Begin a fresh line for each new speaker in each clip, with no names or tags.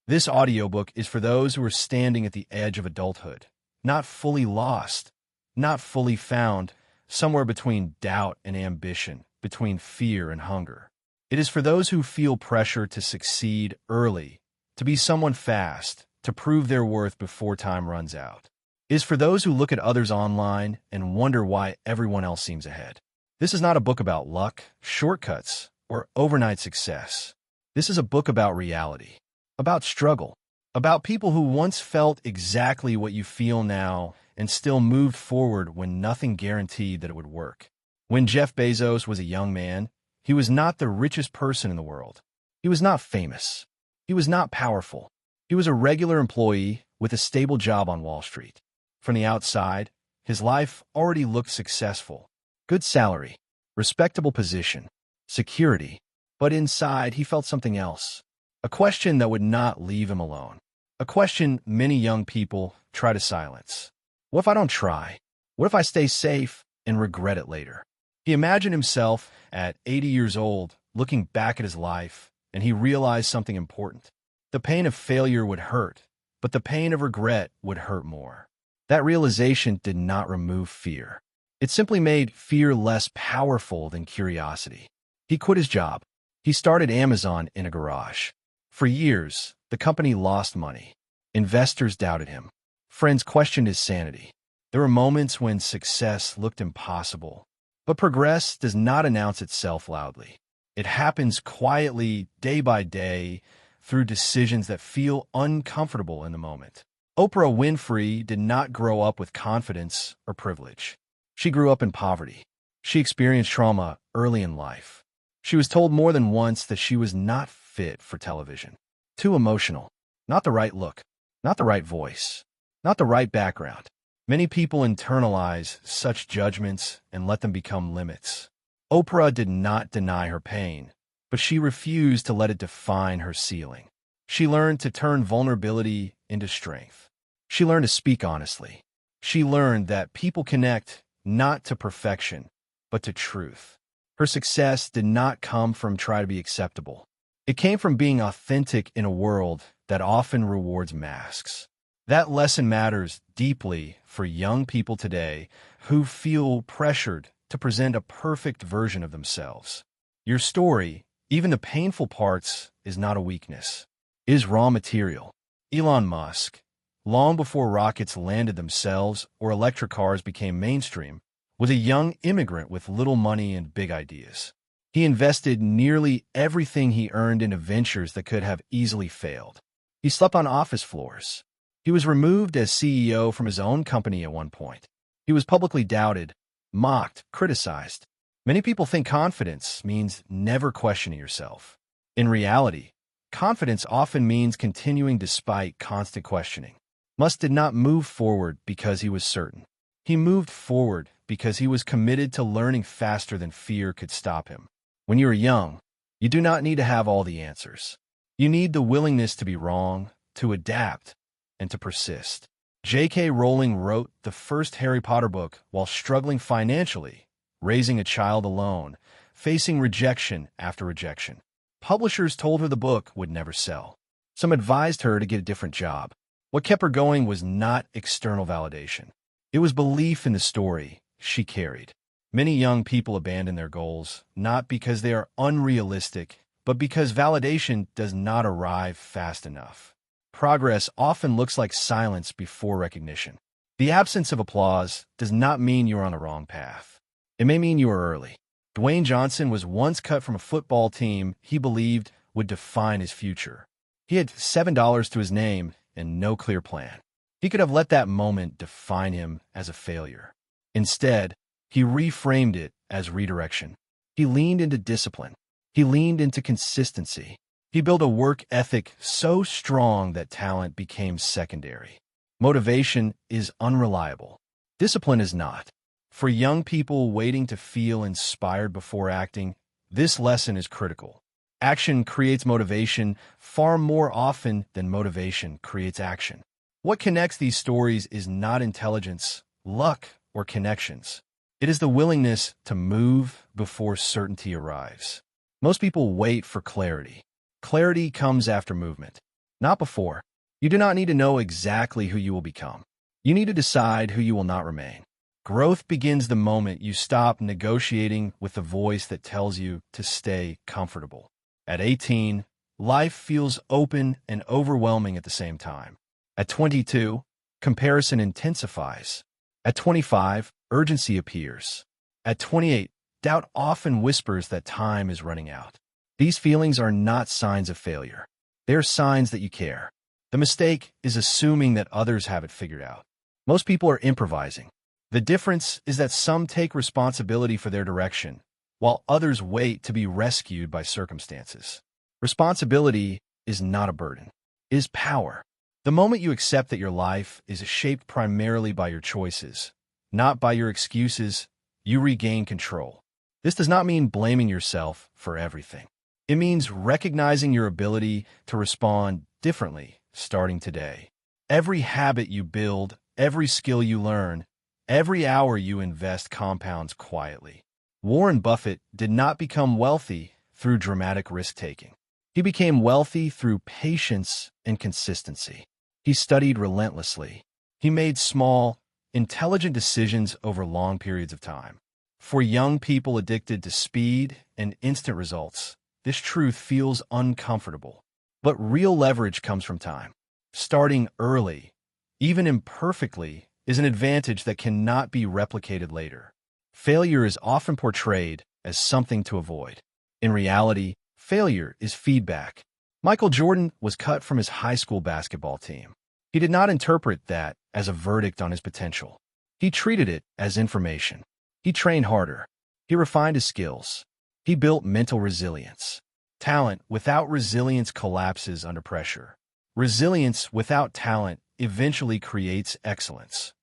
This audiobook is for those who are standing at the edge of adulthood, not fully lost, not fully found, somewhere between doubt and ambition, between fear and hunger. It is for those who feel pressure to succeed early, to be someone fast, to prove their worth before time runs out. It is for those who look at others online and wonder why everyone else seems ahead. This is not a book about luck, shortcuts, or overnight success. This is a book about reality, about struggle, about people who once felt exactly what you feel now and still moved forward when nothing guaranteed that it would work. When Jeff Bezos was a young man, he was not the richest person in the world. He was not famous. He was not powerful. He was a regular employee with a stable job on Wall Street. From the outside, his life already looked successful. Good salary, respectable position, security. But inside, he felt something else. A question that would not leave him alone. A question many young people try to silence. What if I don't try? What if I stay safe and regret it later? He imagined himself at 80 years old, looking back at his life, and he realized something important. The pain of failure would hurt, but the pain of regret would hurt more. That realization did not remove fear. It simply made fear less powerful than curiosity. He quit his job. He started Amazon in a garage. For years, the company lost money. Investors doubted him. Friends questioned his sanity. There were moments when success looked impossible. But progress does not announce itself loudly. It happens quietly, day by day, through decisions that feel uncomfortable in the moment. Oprah Winfrey did not grow up with confidence or privilege. She grew up in poverty. She experienced trauma early in life. She was told more than once that she was not fit for television. Too emotional. Not the right look. Not the right voice. Not the right background. Many people internalize such judgments and let them become limits. Oprah did not deny her pain, but she refused to let it define her ceiling. She learned to turn vulnerability into strength. She learned to speak honestly. She learned that people connect not to perfection, but to truth. Her success did not come from trying to be acceptable. It came from being authentic in a world that often rewards masks. That lesson matters deeply for young people today who feel pressured to present a perfect version of themselves. Your story, even the painful parts, is not a weakness. It is raw material. Elon Musk, long before rockets landed themselves or electric cars became mainstream, was a young immigrant with little money and big ideas. He invested nearly everything he earned into ventures that could have easily failed. He slept on office floors. He was removed as CEO from his own company at one point. He was publicly doubted, mocked, criticized. Many people think confidence means never questioning yourself. In reality, confidence often means continuing despite constant questioning. Musk did not move forward because he was certain. He moved forward because he was committed to learning faster than fear could stop him. When you are young, you do not need to have all the answers. You need the willingness to be wrong, to adapt, and to persist. J.K. Rowling wrote the first Harry Potter book while struggling financially, raising a child alone, facing rejection after rejection. Publishers told her the book would never sell. Some advised her to get a different job. What kept her going was not external validation. It was belief in the story she carried. Many young people abandon their goals, not because they are unrealistic, but because validation does not arrive fast enough. Progress often looks like silence before recognition. The absence of applause does not mean you are on the wrong path. It may mean you are early. Dwayne Johnson was once cut from a football team he believed would define his future. He had $7 to his name and no clear plan. He could have let that moment define him as a failure. Instead, he reframed it as redirection. He leaned into discipline. He leaned into consistency. He built a work ethic so strong that talent became secondary. Motivation is unreliable. Discipline is not. For young people waiting to feel inspired before acting, this lesson is critical. Action creates motivation far more often than motivation creates action. What connects these stories is not intelligence, luck, or connections. It is the willingness to move before certainty arrives. Most people wait for clarity. Clarity comes after movement. not before. You do not need to know exactly who you will become. You need to decide who you will not remain. Growth begins the moment you stop negotiating with the voice that tells you to stay comfortable. At 18, life feels open and overwhelming at the same time. At 22, comparison intensifies. At 25, urgency appears. At 28, doubt often whispers that time is running out. These feelings are not signs of failure. They are signs that you care. The mistake is assuming that others have it figured out. Most people are improvising. The difference is that some take responsibility for their direction, while others wait to be rescued by circumstances. Responsibility is not a burden. It is power. The moment you accept that your life is shaped primarily by your choices, not by your excuses, you regain control. This does not mean blaming yourself for everything. It means recognizing your ability to respond differently starting today. Every habit you build, every skill you learn, every hour you invest compounds quietly. Warren Buffett did not become wealthy through dramatic risk-taking. He became wealthy through patience and consistency. He studied relentlessly. He made small, intelligent decisions over long periods of time. For young people addicted to speed and instant results, this truth feels uncomfortable. But real leverage comes from time. Starting early, even imperfectly, is an advantage that cannot be replicated later. Failure is often portrayed as something to avoid. In reality, failure is feedback. Michael Jordan was cut from his high school basketball team. He did not interpret that as a verdict on his potential. He treated it as information. He trained harder. He refined his skills. He built mental resilience. Talent without resilience collapses under pressure. Resilience without talent eventually creates excellence.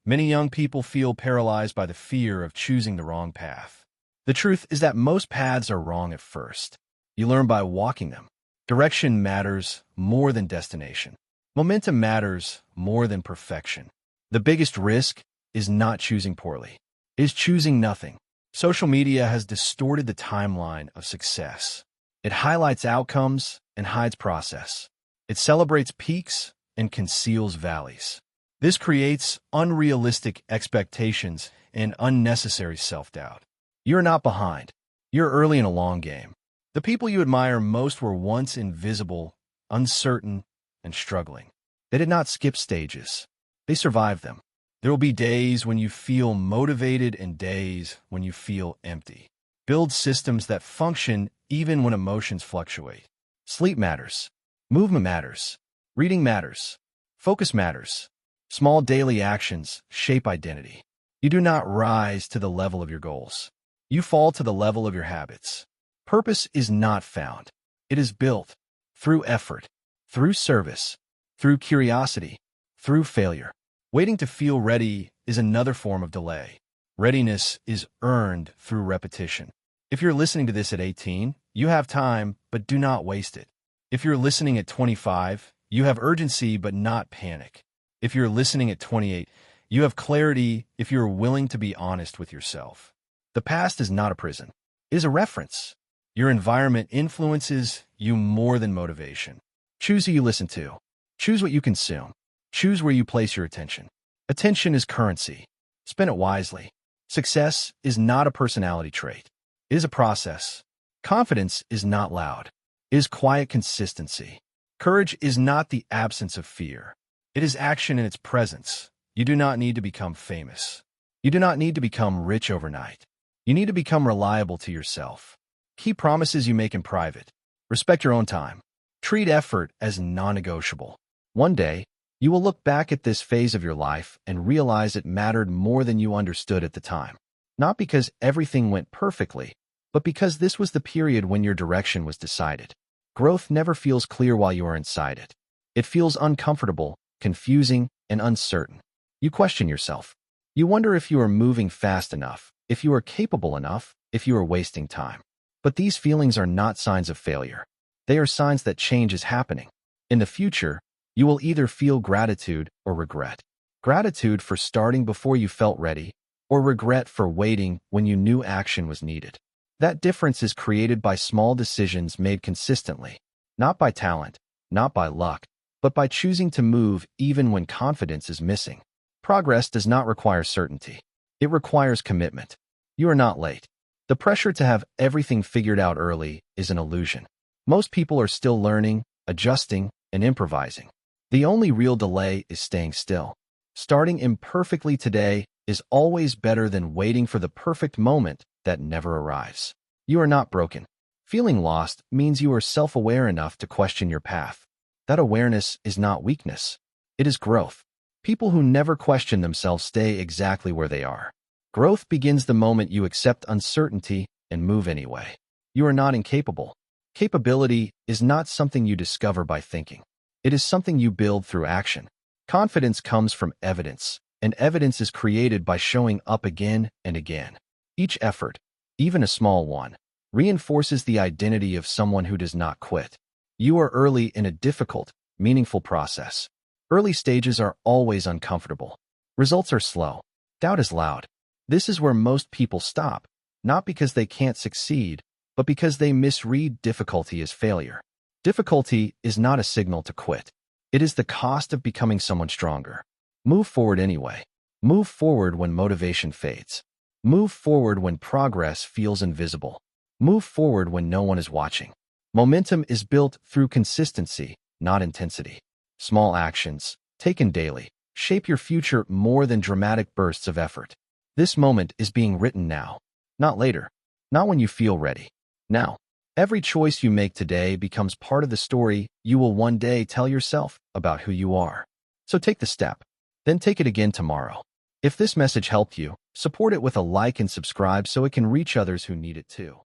Many young people feel paralyzed by the fear of choosing the wrong path. The truth is that most paths are wrong at first. You learn by walking them. Direction matters more than destination. Momentum matters more than perfection. The biggest risk is not choosing poorly. It is choosing nothing. Social media has distorted the timeline of success. It highlights outcomes and hides process. It celebrates peaks and conceals valleys. This creates unrealistic expectations and unnecessary self-doubt. You're not behind. You're early in a long game. The people you admire most were once invisible, uncertain, and struggling. They did not skip stages. They survived them. There will be days when you feel motivated and days when you feel empty. Build systems that function even when emotions fluctuate. Sleep matters. Movement matters. Reading matters. Focus matters. Small daily actions shape identity. You do not rise to the level of your goals. You fall to the level of your habits. Purpose is not found. It is built through effort, through service, through curiosity, through failure. Waiting to feel ready is another form of delay. Readiness is earned through repetition. If you're listening to this at 18, you have time, but do not waste it. If you're listening at 25, you have urgency, but not panic. If you're listening at 28, you have clarity if you're willing to be honest with yourself. The past is not a prison. It is a reference. Your environment influences you more than motivation. Choose who you listen to. Choose what you consume. Choose where you place your attention. Attention is currency. Spend it wisely. Success is not a personality trait. It is a process. Confidence is not loud. It is quiet consistency. Courage is not the absence of fear. It is action in its presence. You do not need to become famous. You do not need to become rich overnight. You need to become reliable to yourself. Keep promises you make in private. Respect your own time. Treat effort as non-negotiable. One day, you will look back at this phase of your life and realize it mattered more than you understood at the time. Not because everything went perfectly, but because this was the period when your direction was decided. Growth never feels clear while you are inside it. It feels uncomfortable, confusing, and uncertain. You question yourself. You wonder if you are moving fast enough, if you are capable enough, if you are wasting time. But these feelings are not signs of failure. They are signs that change is happening. In the future, you will either feel gratitude or regret. Gratitude for starting before you felt ready, or regret for waiting when you knew action was needed. That difference is created by small decisions made consistently, not by talent, not by luck, but by choosing to move even when confidence is missing. Progress does not require certainty. It requires commitment. You are not late. The pressure to have everything figured out early is an illusion. Most people are still learning, adjusting, and improvising. The only real delay is staying still. Starting imperfectly today is always better than waiting for the perfect moment that never arrives. You are not broken. Feeling lost means you are self-aware enough to question your path. That awareness is not weakness. It is growth. People who never question themselves stay exactly where they are. Growth begins the moment you accept uncertainty and move anyway. You are not incapable. Capability is not something you discover by thinking. It is something you build through action. Confidence comes from evidence, and evidence is created by showing up again and again. Each effort, even a small one, reinforces the identity of someone who does not quit. You are early in a difficult, meaningful process. Early stages are always uncomfortable. Results are slow. Doubt is loud. This is where most people stop, not because they can't succeed, but because they misread difficulty as failure. Difficulty is not a signal to quit. It is the cost of becoming someone stronger. Move forward anyway. Move forward when motivation fades. Move forward when progress feels invisible. Move forward when no one is watching. Momentum is built through consistency, not intensity. Small actions, taken daily, shape your future more than dramatic bursts of effort. This moment is being written now, not later, not when you feel ready. Now, every choice you make today becomes part of the story you will one day tell yourself about who you are. So take the step, then take it again tomorrow. If this message helped you, support it with a like and subscribe so it can reach others who need it too.